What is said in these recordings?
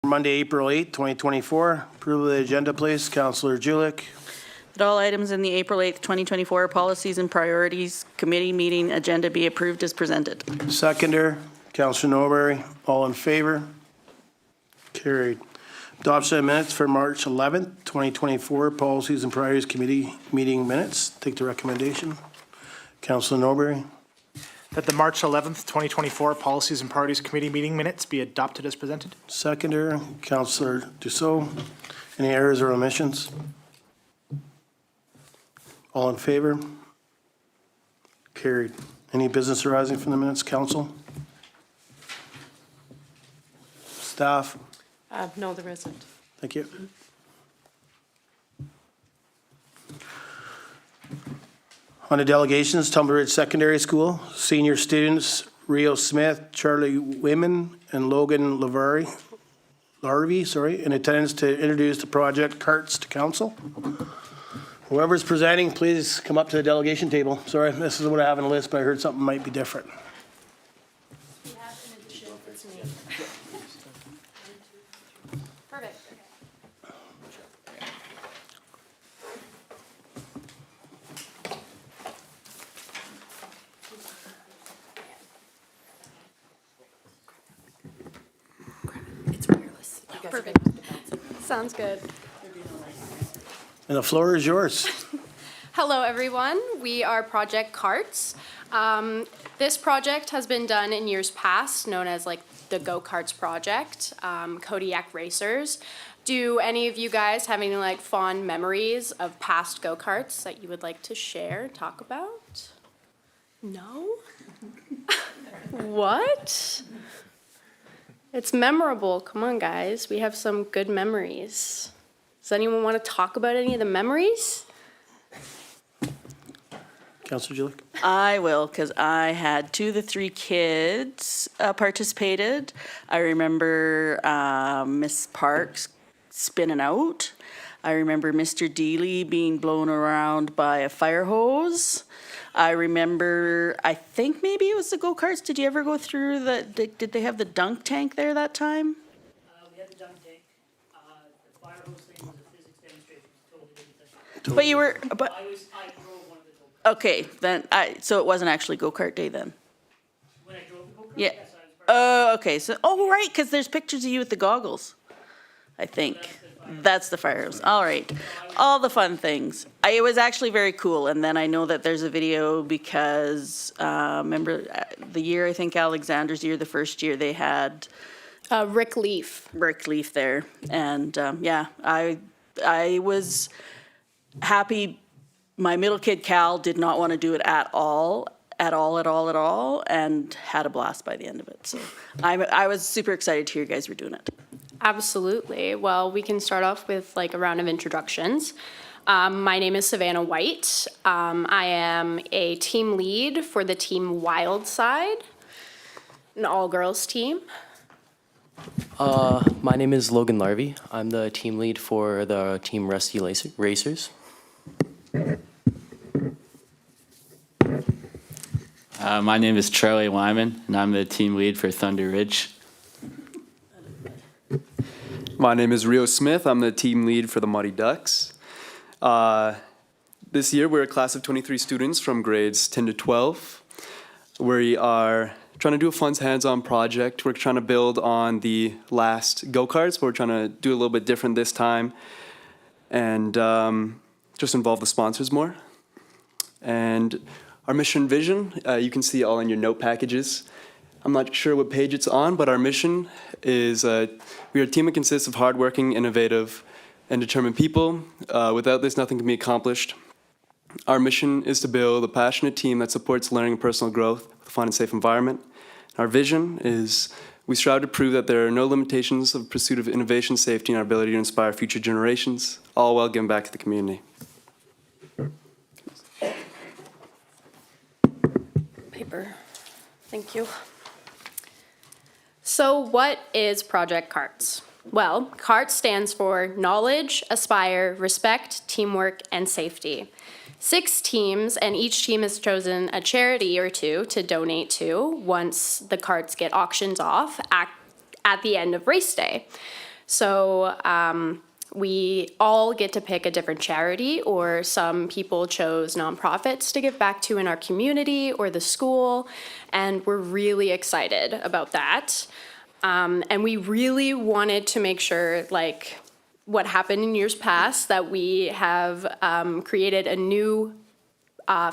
Monday, April 8th, 2024. Approval of the agenda, please. Councillor Julik. That all items in the April 8th, 2024 Policies and Priorities Committee meeting agenda be approved as presented. Seconder, Councillor Norbury. All in favor? Carried. Adoption of minutes for March 11th, 2024 Policies and Priorities Committee meeting minutes. Take the recommendation. Councillor Norbury. That the March 11th, 2024 Policies and Priorities Committee meeting minutes be adopted as presented. Seconder, Councillor Dussault. Any errors or omissions? All in favor? Carried. Any business arising from the minutes, council? Staff? No, there isn't. Thank you. On to delegations, Tumbler Secondary School, senior students Rio Smith, Charlie Wiman, and Logan Larrivee, in attendance to introduce the project K.A.R.T.S to council. Whoever's presenting, please come up to the delegation table. Sorry, this is what I have on the list, but I heard something might be different. Perfect. It's wireless. Perfect. Sounds good. And the floor is yours. Hello, everyone. We are Project K.A.R.T.S. This project has been done in years past, known as like the Go-Karts project, Kodiak Racers. Do any of you guys have any like fond memories of past go-karts that you would like to share, talk about? No? What? It's memorable. Come on, guys. We have some good memories. Does anyone want to talk about any of the memories? Councillor Julik. I will, because I had 2 of the 3 kids participated. I remember Miss Parks spinning out. I remember Mr. Deely being blown around by a fire hose. I remember, I think maybe it was the go-karts. Did you ever go through did they have the dunk tank there that time? We had the dunk tank. The fire hose thing was a physics demonstration. It was totally different. But you were, but, I drove one of the go-karts. okay, then, so it wasn't actually go-kart day then? When I drove the go-kart, Yeah. yes, I was part of Okay, so, oh, right, because there's pictures of you with the goggles, I think. That's the fire hose. All right. All the fun things. It was actually very cool. And then I know that there's a video because, remember the year, I think Alexander's year, the first year they had Rick Leaf. Rick Leaf there. And yeah, I was happy. My middle kid, Cal, did not want to do it at all, and had a blast by the end of it. So I was super excited to hear you guys were doing it. Absolutely. Well, we can start off with like a round of introductions. My name is Savannah White. I am a team lead for the team Wild Side, an all-girls team. My name is Logan Larrivee. I'm the team lead for the team Rusty Racers. My name is Charlie Wiman, and I'm the team lead for Thunder Ridge. My name is Rio Smith. I'm the team lead for the Muddy Ducks. This year, we're a class of 23 students from grades 10 to 12. We are trying to do a fun hands-on project. We're trying to build on the last go-karts, but we're trying to do a little bit different this time and just involve the sponsors more. And our mission and vision, you can see all in your note packages. I'm not sure what page it's on, but our mission is we are a team that consists of hardworking, innovative, and determined people. Without this, nothing can be accomplished. Our mission is to build a passionate team that supports learning and personal growth with a fun and safe environment. Our vision is we strive to prove that there are no limitations of pursuit of innovation, safety, and our ability to inspire future generations, all while giving back to the community. Paper. Thank you. So what is Project K.A.R.T.S? Well, K.A.R.T.S stands for Knowledge, Aspire, Respect, Teamwork, and Safety. 6 teams, and each team has chosen a charity or 2 to donate to once the carts get auctioned off at the end of race day. So we all get to pick a different charity, or some people chose nonprofits to give back to in our community or the school, and we're really excited about that. And we really wanted to make sure, like what happened in years past, that we have created a new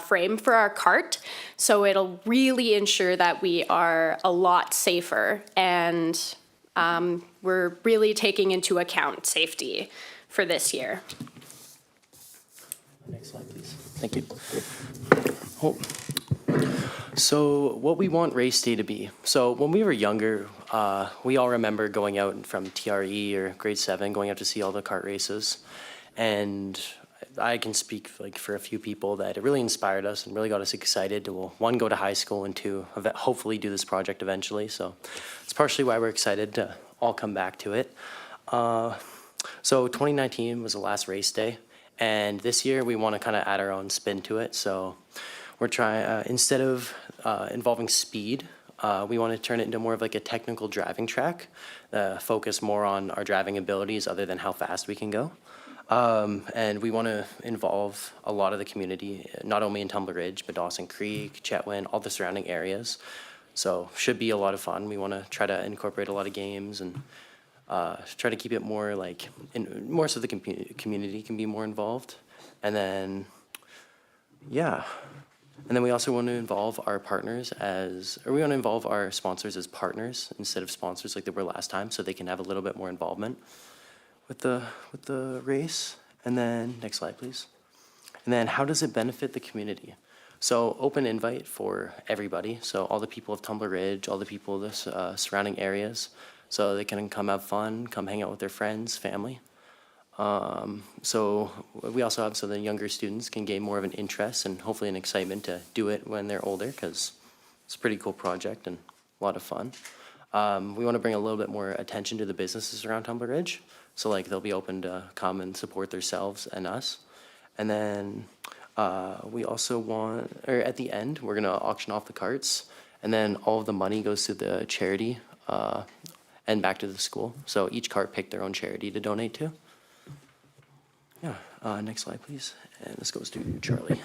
frame for our cart, so it'll really ensure that we are a lot safer, and we're really taking into account safety for this year. Next slide, please. Thank you. Oh. So what we want race day to be. So when we were younger, we all remember going out from TRE or grade 7, going out to see all the kart races. And I can speak like for a few people that it really inspired us and really got us excited to, well, 1, go to high school, and 2, hopefully do this project eventually. So it's partially why we're excited to all come back to it. So 2019 was the last race day, and this year we want to kind of add our own spin to it. So we're trying, instead of involving speed, we want to turn it into more of like a technical driving track, focus more on our driving abilities other than how fast we can go. And we want to involve a lot of the community, not only in Tumbler Ridge, but Dawson Creek, Chetwynd, all the surrounding areas. So should be a lot of fun. We want to try to incorporate a lot of games and try to keep it more like, more so the community can be more involved. And then, yeah. And then we also want to involve our partners we want to involve our sponsors as partners instead of sponsors like they were last time, so they can have a little bit more involvement with the race. And then, next slide, please. And then how does it benefit the community? So open invite for everybody. So all the people of Tumbler Ridge, all the people of the surrounding areas, so they can come have fun, come hang out with their friends, family. So we also have, so the younger students can gain more of an interest and hopefully an excitement to do it when they're older, because it's a pretty cool project and a lot of fun. We want to bring a little bit more attention to the businesses around Tumbler Ridge. So like they'll be open to come and support themselves and us. And then we also want, or at the end, we're gonna auction off the carts, and then all of the money goes to the charity and back to the school. So each cart picked their own charity to donate to. Yeah, next slide, please. And this goes to Charlie.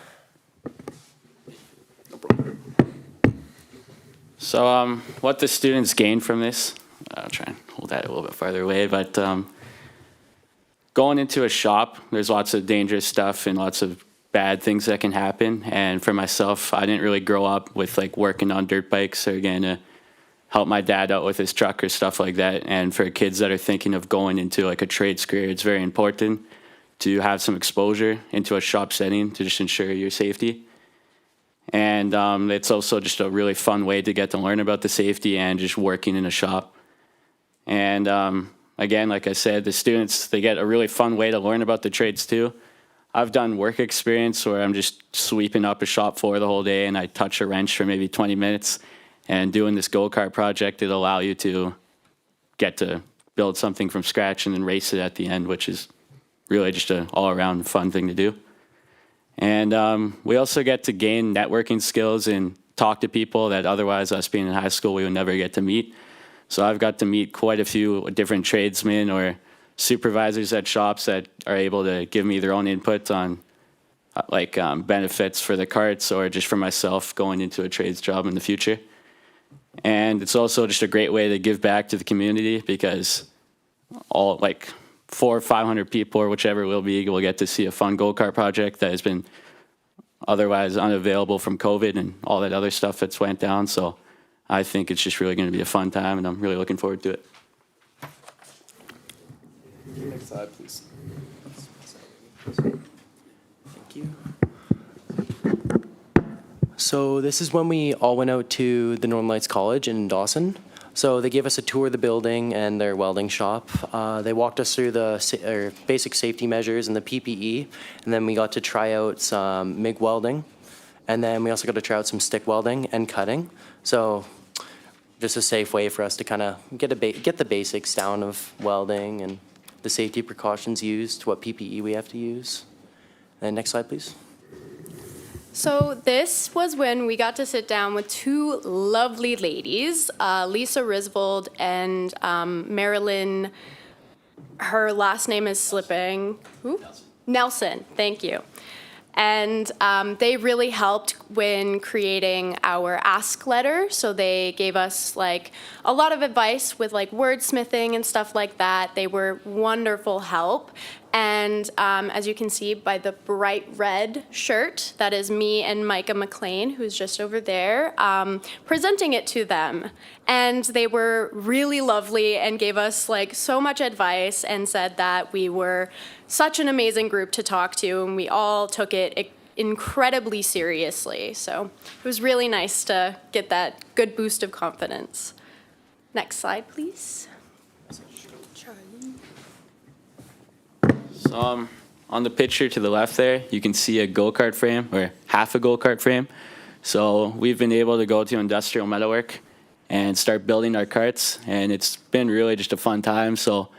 So what the students gain from this, I'll try and hold that a little bit farther away, but going into a shop, there's lots of dangerous stuff and lots of bad things that can happen. And for myself, I didn't really grow up with like working on dirt bikes or getting to help my dad out with his truck or stuff like that. And for kids that are thinking of going into like a trades career, it's very important to have some exposure into a shop setting to just ensure your safety. And it's also just a really fun way to get to learn about the safety and just working in a shop. And again, like I said, the students, they get a really fun way to learn about the trades too. I've done work experience where I'm just sweeping up a shop floor the whole day and I touch a wrench for maybe 20 minutes. And doing this go-kart project, it'll allow you to get to build something from scratch and then race it at the end, which is really just an all-around fun thing to do. And we also get to gain networking skills and talk to people that otherwise, us being in high school, we would never get to meet. So I've got to meet quite a few different tradesmen or supervisors at shops that are able to give me their own input on benefits for the carts or just for myself going into a trades job in the future. And it's also just a great way to give back to the community because all 400 or 500 people or whichever will get to see a fun go-kart project that has been otherwise unavailable from COVID and all that other stuff that's went down. So I think it's just really going to be a fun time and I'm really looking forward to it. Next slide, please. Thank you. So this is when we all went out to the Northern Lights College in Dawson. So they gave us a tour of the building and their welding shop. They walked us through the basic safety measures and the PPE, and then we got to try out some MIG welding, and then we also got to try out some stick welding and cutting. So just a safe way for us to kind of get the basics down of welding and the safety precautions used, what PPE we have to use. And next slide, please. So this was when we got to sit down with two lovely ladies, Lisa Risvold and Marilyn her last name is slipping. Who? Nelson, thank you. And they really helped when creating our ask letter. So they gave us like a lot of advice with like wordsmithing and stuff like that. They were wonderful help. And as you can see by the bright red shirt, that is me and Micah McLean, who's just over there, presenting it to them. And they were really lovely and gave us like so much advice and said that we were such an amazing group to talk to, and we all took it incredibly seriously. So it was really nice to get that good boost of confidence. Next slide, please. So on the picture to the left there, you can see a go-kart frame, or half a go-kart frame. So we've been able to go to Industrial Metalwork and start building our carts, and it's been really just a fun time. So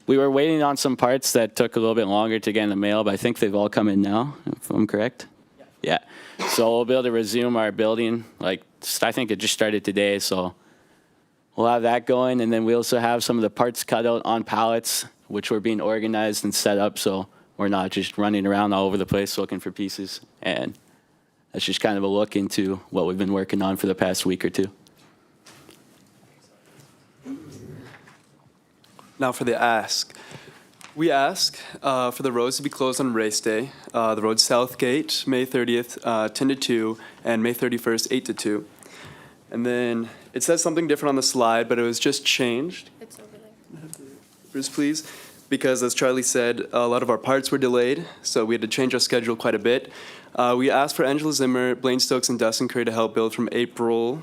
we were waiting on some parts that took a little bit longer to get in the mail, but I think they've all come in now, if I'm correct. Yeah. So we'll be able to resume our building. Like, I think it just started today, so we'll have that going. And then we also have some of the parts cut out on pallets, which were being organized and set up, so we're not just running around all over the place looking for pieces. And that's just kind of a look into what we've been working on for the past week or two. Now for the ask. We ask for the roads to be closed on race day. The road Southgate, May 30th, 10 to 2, and May 31st, 8 to 2. And then it says something different on the slide, but it was just changed. It's over there. Bruce, please. Because as Charlie said, a lot of our parts were delayed, so we had to change our schedule quite a bit. We asked for Angela Zimmer, Blaine Stokes, and Dustin Curry to help build from April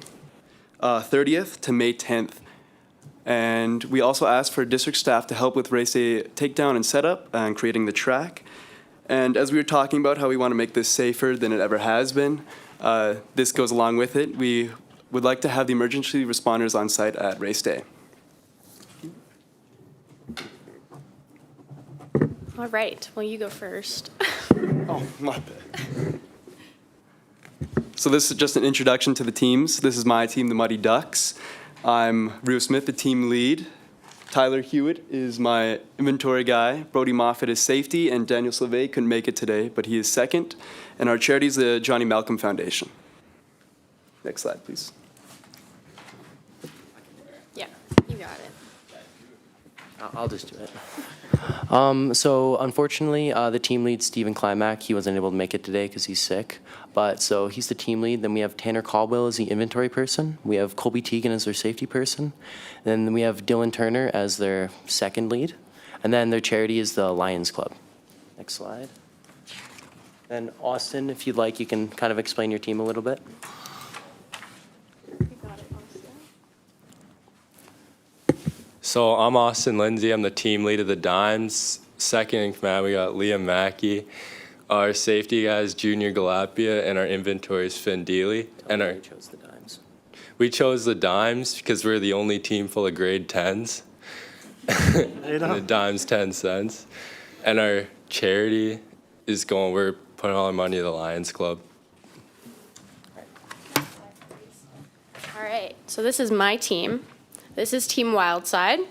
30th to May 10th. And we also asked for district staff to help with race day takedown and setup and creating the track. And as we were talking about how we want to make this safer than it ever has been, this goes along with it. We would like to have the emergency responders on site at race day. All right, well, you go first. Oh, my bad. So this is just an introduction to the teams. This is my team, the Muddy Ducks. I'm Rio Smith, the team lead. Tyler Hewitt is my inventory guy. Brody Moffat is safety, and Daniel Sleve couldn't make it today, but he is second. And our charity is the Johnny Malcolm Foundation. Next slide, please. Yeah, you got it. I'll just do it. So unfortunately, the team lead, Stephen Climack, he wasn't able to make it today because he's sick. But so he's the team lead. Then we have Tanner Caldwell as the inventory person. We have Colby Teagan as their safety person. Then we have Dylan Turner as their second lead. And then their charity is the Lions Club. Next slide. And Austin, if you'd like, you can kind of explain your team a little bit. You got it, Austin. So I'm Austin Lindsay. I'm the team lead of the Dimes. Second in command, we got Liam Mackey. Our safety guy is Junior Galapia, and our inventory is Finn Deely. And We chose the Dimes. we chose the Dimes because we're the only team full of grade 10s. You know? The Dimes 10 cents. And our charity is we're putting all our money to the Lions Club. All right, so this is my team. This is Team Wildside.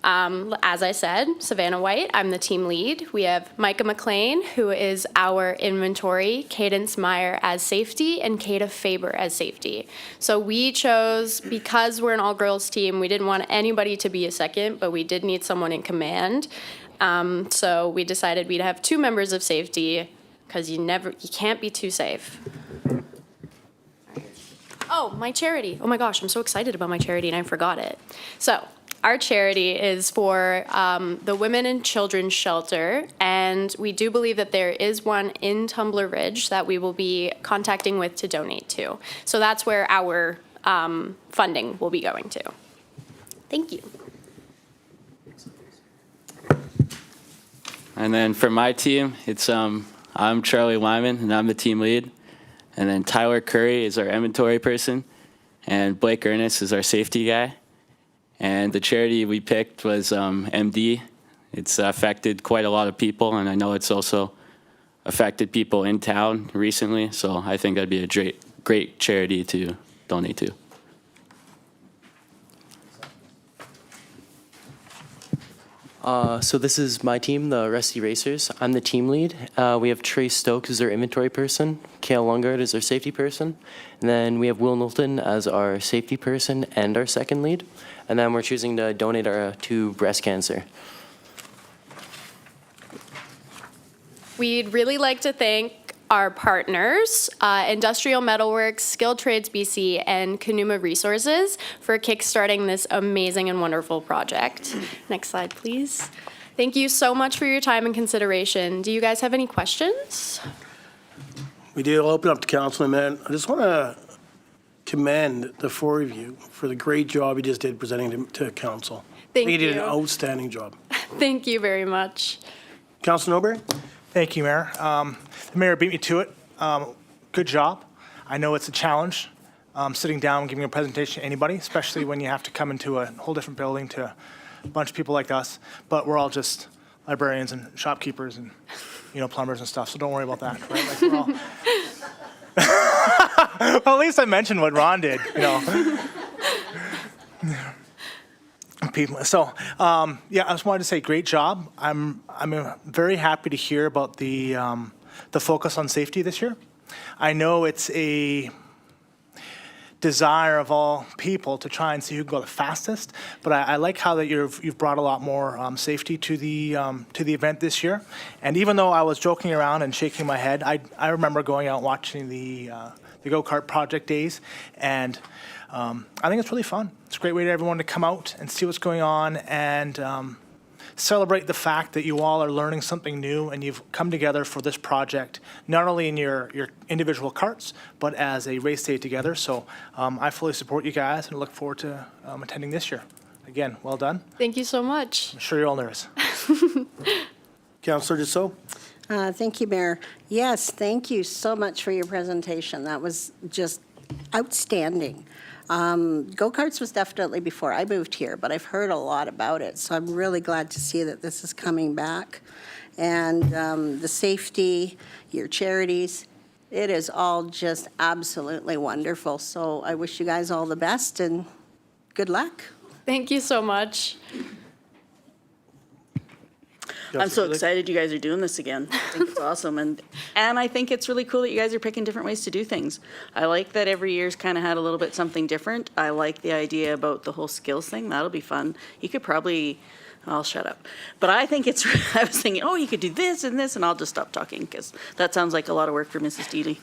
As I said, Savannah White, I'm the team lead. We have Micah McLean, who is our inventory, Cadence Meyer as safety, and Kata Faber as safety. So we chose, because we're an all-girls team, we didn't want anybody to be a second, but we did need someone in command. So we decided we'd have two members of safety, because you can't be too safe. Oh, my charity. Oh my gosh, I'm so excited about my charity and I forgot it. So our charity is for the Women and Children's Shelter, and we do believe that there is one in Tumbler Ridge that we will be contacting with to donate to. So that's where our funding will be going to. Thank you. And then for my team, it's I'm Charlie Wiman, and I'm the team lead. And then Tyler Curry is our inventory person, and Blake Ernest is our safety guy. And the charity we picked was MD. It's affected quite a lot of people, and I know it's also affected people in town recently, so I think that'd be a great charity to donate to. So this is my team, the Rusty Racers. I'm the team lead. We have Trey Stokes as our inventory person, Kale Lungard as our safety person, and then we have Will Knowlton as our safety person and our second lead. And then we're choosing to donate to breast cancer. We'd really like to thank our partners, Industrial Metalworks, Skilled Trades BC, and Kanuma Resources for kickstarting this amazing and wonderful project. Next slide, please. Thank you so much for your time and consideration. Do you guys have any questions? We do open up to council in a minute. I just want to commend the four of you for the great job you just did presenting to council. Thank You did an you. outstanding job. Thank you very much. Councilor Norbury? Thank you, Mayor. The mayor beat me to it. Good job. I know it's a challenge, sitting down and giving a presentation to anybody, especially when you have to come into a whole different building to a bunch of people like us. But we're all just librarians and shopkeepers and, plumbers and stuff, so don't worry about that. Right? Like we're all... Well, at least I mentioned what Ron did, People. So, I just wanted to say, great job. I'm very happy to hear about the focus on safety this year. I know it's a desire of all people to try and see who can go the fastest, but I like how that you've brought a lot more safety to the event this year. And even though I was joking around and shaking my head, I remember going out and watching the go-kart project days, and I think it's really fun. It's a great way for everyone to come out and see what's going on and celebrate the fact that you all are learning something new and you've come together for this project, not only in your individual carts, but as a race day together. So I fully support you guys and look forward to attending this year. Again, well done. Thank you so much. I'm sure you're all nervous. Councilor Dussault? Thank you, Mayor. Yes, thank you so much for your presentation. That was just outstanding. Go-karts was definitely before I moved here, but I've heard a lot about it, so I'm really glad to see that this is coming back. And the safety, your charities, it is all just absolutely wonderful. So I wish you guys all the best and good luck. Thank you so much. I'm so excited you guys are doing this again. I think it's awesome. And I think it's really cool that you guys are picking different ways to do things. I like that every year's kind of had a little bit something different. I like the idea about the whole skills thing. That'll be fun. You could probably, I'll shut up. But I think it's, I was thinking, you could do this and this, and I'll just stop talking because that sounds like a lot of work for Mrs. Deely.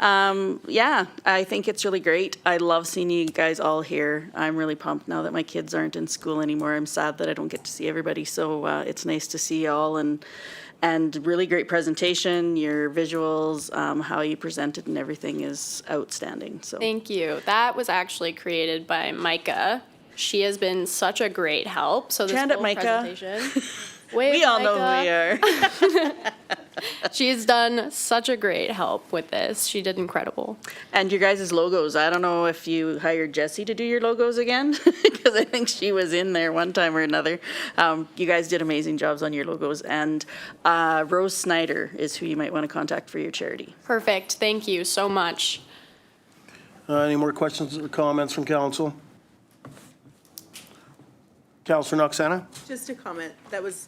I think it's really great. I love seeing you guys all here. I'm really pumped now that my kids aren't in school anymore. I'm sad that I don't get to see everybody. So it's nice to see you all and really great presentation. Your visuals, how you presented and everything is outstanding. So Thank you. That was actually created by Micah. She has been such a great help. So this Stand up, whole Micah. presentation. Wave, we all know Micah. who we are. She's done such a great help with this. She did incredible. And your guys' logos, I don't know if you hired Jessie to do your logos again, because I think she was in there one time or another. You guys did amazing jobs on your logos. And Rose Snyder is who you might want to contact for your charity. Perfect. Thank you so much. Any more questions or comments from council? Councilor Noxana? Just a comment. That was,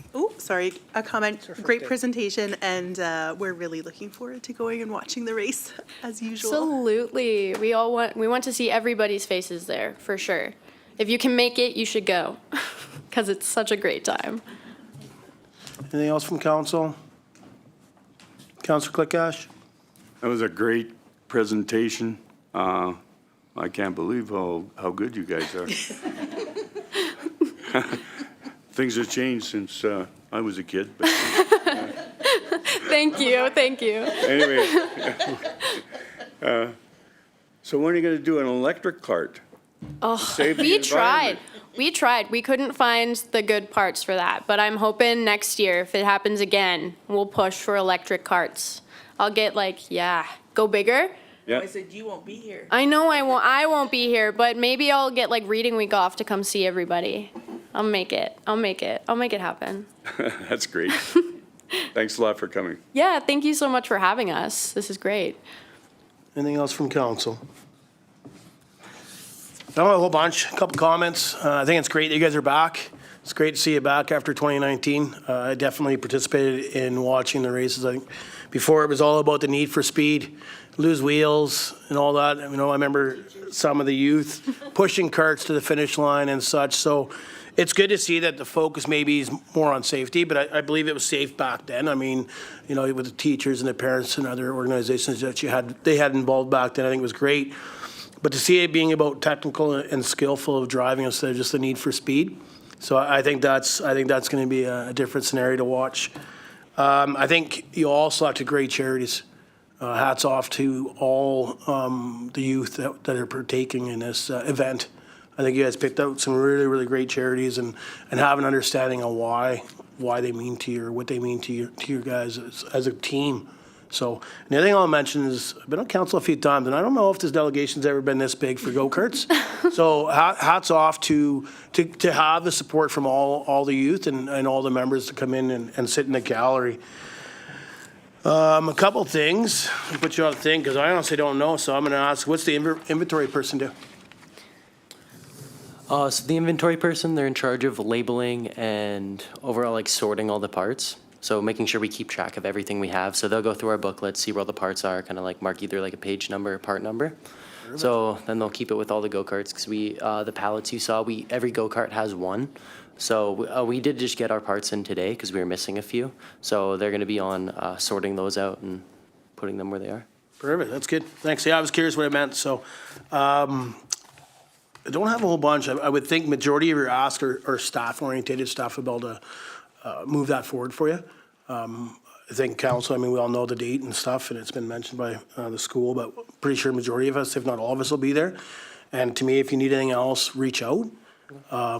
a comment. Great presentation, and we're really looking forward to going and watching the race as usual. Absolutely. We want to see everybody's faces there, for sure. If you can make it, you should go, because it's such a great time. Anything else from council? Councilor Clickash? That was a great presentation. I can't believe how good you guys are. Things have changed since I was a kid. But, Thank you. Thank you. anyway, so when are you going to do an electric cart? Save the We tried. environment. We couldn't find the good parts for that, but I'm hoping next year, if it happens again, we'll push for electric carts. I'll get go bigger. Yeah. I said you won't be here. I know I won't be here, but maybe I'll get reading week off to come see everybody. I'll make it happen. That's great. Thanks a lot for coming. Yeah, thank you so much for having us. This is great. Anything else from council? I don't know, a whole bunch, a couple comments. I think it's great that you guys are back. It's great to see you back after 2019. I definitely participated in watching the races. I think before it was all about the need for speed, lose wheels and all that. You know, I remember some of the youth pushing carts to the finish line and such. So it's good to see that the focus maybe is more on safety, but I believe it was safe back then. I mean, you know, with the teachers and the parents and other organizations that they had involved back then, I think it was great. But to see it being about technical and skillful of driving instead of just the need for speed. So I think that's going to be a different scenario to watch. I think you all selected great charities. Hats off to all the youth that are partaking in this event. I think you guys picked out some really, really great charities and have an understanding of why they mean to you or what they mean to you guys as a team. So, and the other thing I'll mention is I've been on council a few times, and I don't know if this delegation's ever been this big for go-karts. So hats off to have the support from all the youth and all the members to come in and sit in the gallery. A couple things, I'll put you on a thing, because I honestly don't know, so I'm going to ask, what's the inventory person do? So the inventory person, they're in charge of labeling and overall like sorting all the parts. So making sure we keep track of everything we have. So they'll go through our booklet, see where all the parts are, kind of like mark either like a page number or part number. Perfect. So then they'll keep it with all the go-karts because the pallets you saw, every go-kart has one. So we did just get our parts in today because we were missing a few. So they're going to be on sorting those out and putting them where they are. Perfect, that's good. Thanks. Yeah, I was curious what it meant. So I don't have a whole bunch. I would think majority of your asks are staff-oriented stuff about to move that forward for you. I think council, I mean, we all know the date and stuff, and it's been mentioned by the school, but pretty sure majority of us, if not all of us, will be there. And to me, if you need anything else, reach out. Our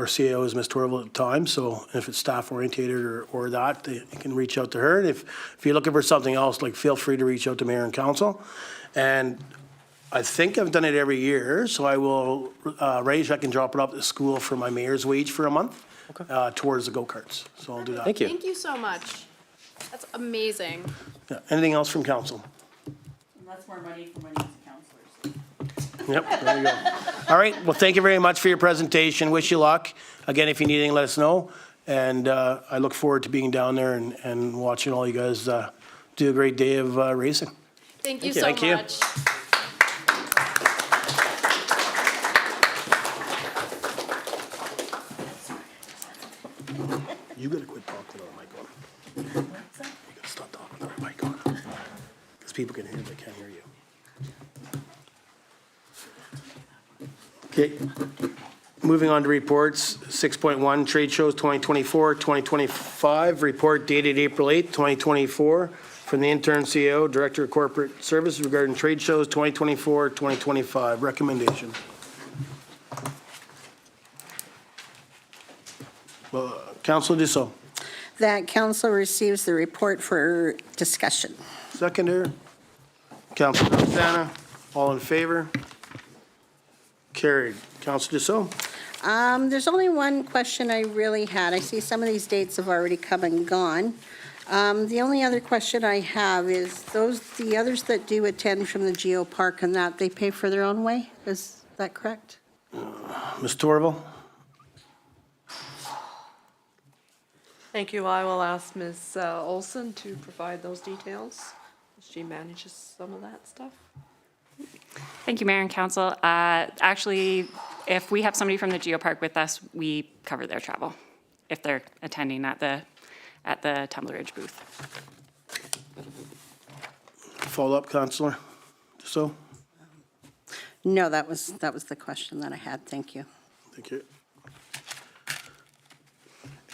CAO is Ms. Torval at the time, so if it's staff-oriented or that, you can reach out to her. And if you're looking for something else, like feel free to reach out to mayor and council. And I think I've done it every year, so I will arrange, I can drop it up at the school for my mayor's wage for a month towards the go-karts. So I'll do that. Thank you. Thank you so much. That's amazing. Yeah. Anything else from council? And that's more money for money as counselors. Yep, there you go. All right, well, thank you very much for your presentation. Wish you luck. Again, if you need anything, let us know. And I look forward to being down there and watching all you guys do a great day of racing. Thank you so much. You. You gotta quit talking without a mic on. You gotta stop talking without a mic on. Because people can hear, they can't hear you. Okay, moving on to reports. 6.1, Trade Shows 2024, 2025. Report dated April 8th, 2024 from the Interim CEO, Director of Corporate Services regarding Trade Shows 2024, 2025. Recommendation. Councilor Dussault. That council receives the report for discussion. Seconder. Councilor Roxana. All in favor? Carried. Councilor Dussault. There's only one question I really had. I see some of these dates have already come and gone. The only other question I have is the others that do attend from the Geo Park and that, they pay for their own way? Is that correct? Ms. Torval. Thank you. I will ask Ms. Olson to provide those details. She manages some of that stuff. Thank you, Mayor and Council. Actually, if we have somebody from the Geopark with us, we cover their travel if they're attending at the Tumbler Ridge booth. Follow up, Councilor Dussault. No, that was the question that I had. Thank you. Thank you.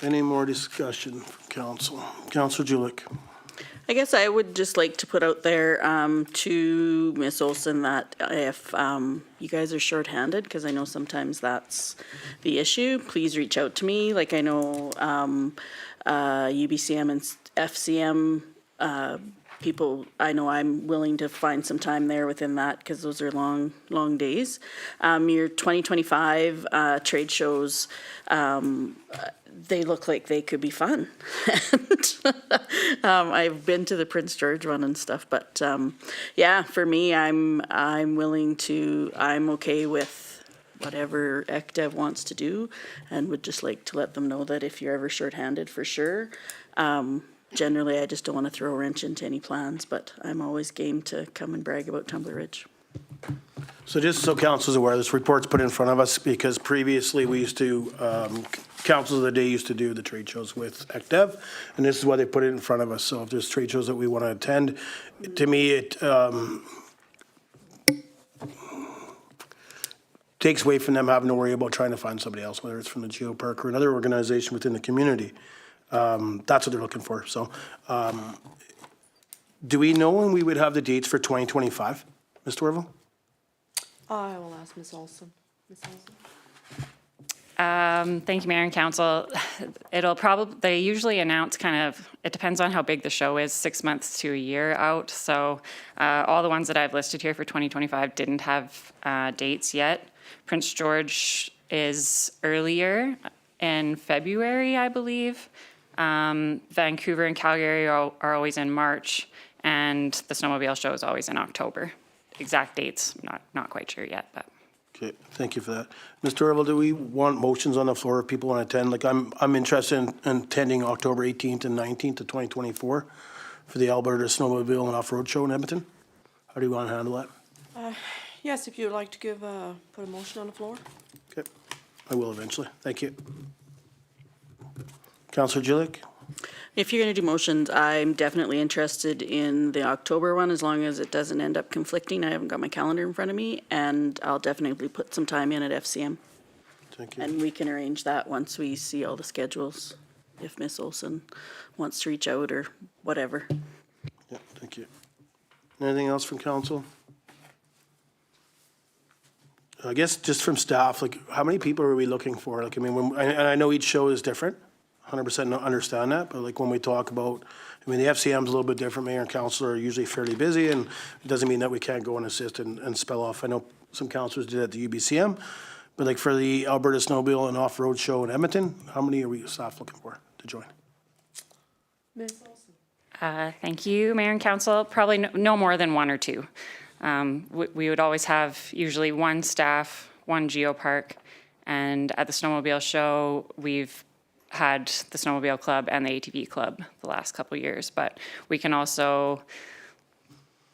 Any more discussion from council? Councilor Julich. I guess I would just like to put out there to Ms. Olson that if you guys are shorthanded, because I know sometimes that's the issue, please reach out to me. Like I know UBCM and FCM people, I know I'm willing to find some time there within that because those are long days. Your 2025 trade shows, they look like they could be fun. I've been to the Prince George one and stuff, but yeah, for me, I'm willing to, I'm okay with whatever ECDEV wants to do, and would just like to let them know that if you're ever shorthanded, for sure. Generally, I just don't want to throw a wrench into any plans, but I'm always game to come and brag about Tumbler Ridge. So just so council's aware, this report's put in front of us because previously we used to, councils of the day used to do the trade shows with ECDEV, and this is why they put it in front of us. So if there's trade shows that we want to attend, to me, it takes away from them having to worry about trying to find somebody else, whether it's from the Geopark or another organization within the community. That's what they're looking for. So do we know when we would have the dates for 2025, Mr. Orville? I will ask Ms. Olson. Ms. Olson? Thank you, Mayor and Council. They usually announce it depends on how big the show is, 6 months to a year out. So all the ones that I've listed here for 2025 didn't have dates yet. Prince George is earlier in February, I believe. Vancouver and Calgary are always in March, and the snowmobile show is always in October. Exact dates, not quite sure yet, but. Okay, thank you for that. Mr. Orville, do we want motions on the floor if people want to attend? Like I'm interested in attending October 18th and 19th of 2024 for the Alberta Snowmobile and Off-Road Show in Edmonton. How do you want to handle that? Yes, if you'd like to put a motion on the floor. Okay, I will eventually. Thank you. Councillor Gillick? If you're going to do motions, I'm definitely interested in the October one, as long as it doesn't end up conflicting. I haven't got my calendar in front of me, and I'll definitely put some time in at FCM. Thank you. And we can arrange that once we see all the schedules, if Ms. Olson wants to reach out or whatever. Yeah, thank you. Anything else from council? I guess just from staff, like how many people are we looking for? Like, I mean, and I know each show is different. 100% understand that, but like when we talk about, I mean, the FCM's a little bit different. Mayor and council are usually fairly busy, and it doesn't mean that we can't go and assist and spell off. I know some councilors did at the UBCM, but like for the Alberta Snowmobile and Off-Road Show in Edmonton, how many are we staff looking for to join? Ms. Olson? Thank you, Mayor and Council. Probably no more than one or two. We would always have usually one staff, one geopark, and at the snowmobile show, we've had the snowmobile club and the ATV club the last couple of years, but we can also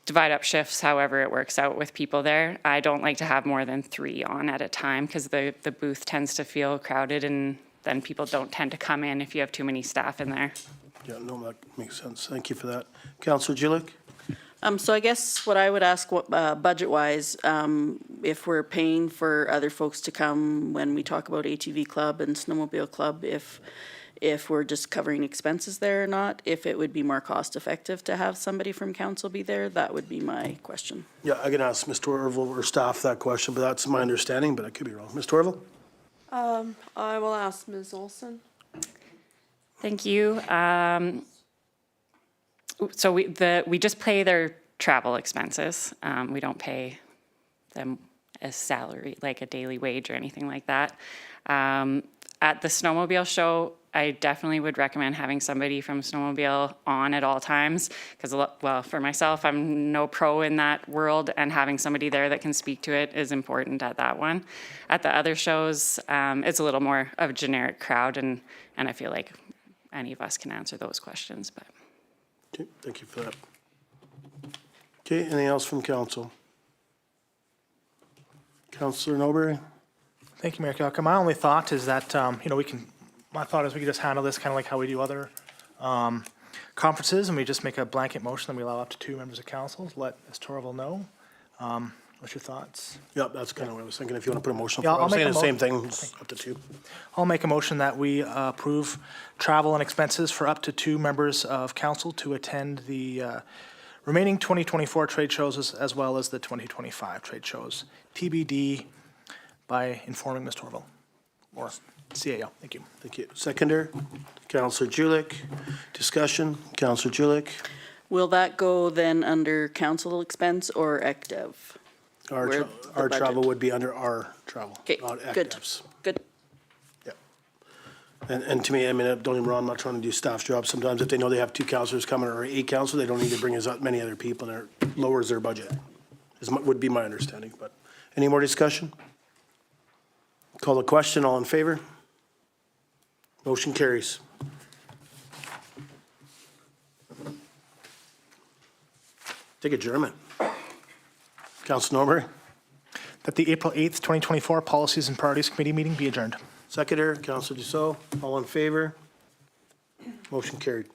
divide up shifts however it works out with people there. I don't like to have more than 3 on at a time because the booth tends to feel crowded, and then people don't tend to come in if you have too many staff in there. Yeah, no, that makes sense. Thank you for that. Councillor Gillick? So I guess what I would ask, budget-wise, if we're paying for other folks to come when we talk about ATV club and snowmobile club, if we're just covering expenses there or not, if it would be more cost-effective to have somebody from council be there, that would be my question. Yeah, I can ask Mr. Orville or staff that question, but that's my understanding, but I could be wrong. Mr. Orville? I will ask Ms. Olson. Thank you. So we just pay their travel expenses. We don't pay them a salary, like a daily wage or anything like that. At the snowmobile show, I definitely would recommend having somebody from snowmobile on at all times because, well, for myself, I'm no pro in that world, and having somebody there that can speak to it is important at that one. At the other shows, it's a little more of a generic crowd, and I feel like any of us can answer those questions, but. Okay, thank you for that. Okay, anything else from council? Councillor Norbury? Thank you, Mayor Kilka. My only thought is that, my thought is we could just handle this kind of like how we do other conferences, and we just make a blanket motion that we allow up to 2 members of council. Let Ms. Torval know. What's your thoughts? Yeah, that's kind of what I was thinking. If you want to put a motion, Yeah, I was I'll make saying a the same thing, it's up to 2. I'll make a motion that we approve travel and expenses for up to 2 members of council to attend the remaining 2024 trade shows as well as the 2025 trade shows. TBD by informing Ms. Torval or CAO. Thank you. Thank you. Seconder, Councillor Julik. Discussion, Councillor Julik. Will that go then under council expense or ECDEV? Our travel would be under our travel, Okay, not good, ECDEV's. good. Yeah. And to me, I mean, don't get me wrong, I'm not trying to do staff jobs. Sometimes if they know they have 2 councillors coming or 8 councillors, they don't need to bring as many other people, and it lowers their budget, would be my understanding. But any more discussion? Call the question, all in favor? Motion carries. Take adjournment. Council Norbury, That the April 8th, 2024 Policies and Priorities Committee meeting be adjourned. seconder, Council Dussault, all in favor? Motion carried.